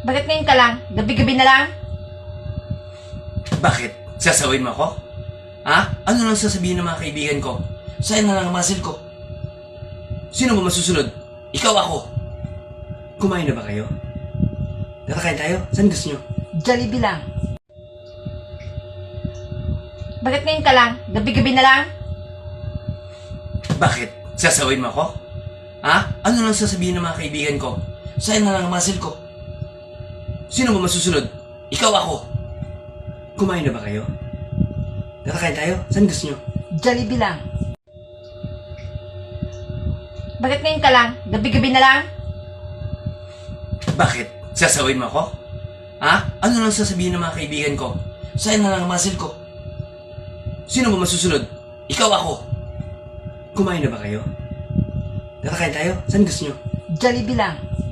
Bakit ngayon ka lang? Gabi-gabi na lang? Bakit? Sasawin mo ako? Ha? Ano lang sasabihin ng mga kaibigan ko? Sayang na lang ang muscle ko. Sino ba masusunod? Ikaw ako. Kumain na ba kayo? Nakakain tayo? Saan gusto nyo? Jollibee lang. Bakit ngayon ka lang? Gabi-gabi na lang? Bakit? Sasawin mo ako? Ha? Ano lang sasabihin ng mga kaibigan ko? Sayang na lang ang muscle ko. Sino ba masusunod? Ikaw ako. Kumain na ba kayo? Nakakain tayo? Saan gusto nyo? Jollibee lang. Bakit ngayon ka lang? Gabi-gabi na lang? Bakit? Sasawin mo ako? Ha? Ano lang sasabihin ng mga kaibigan ko? Sayang na lang ang muscle ko. Sino ba masusunod? Ikaw ako. Kumain na ba kayo? Nakakain tayo? Saan gusto nyo? Jollibee lang.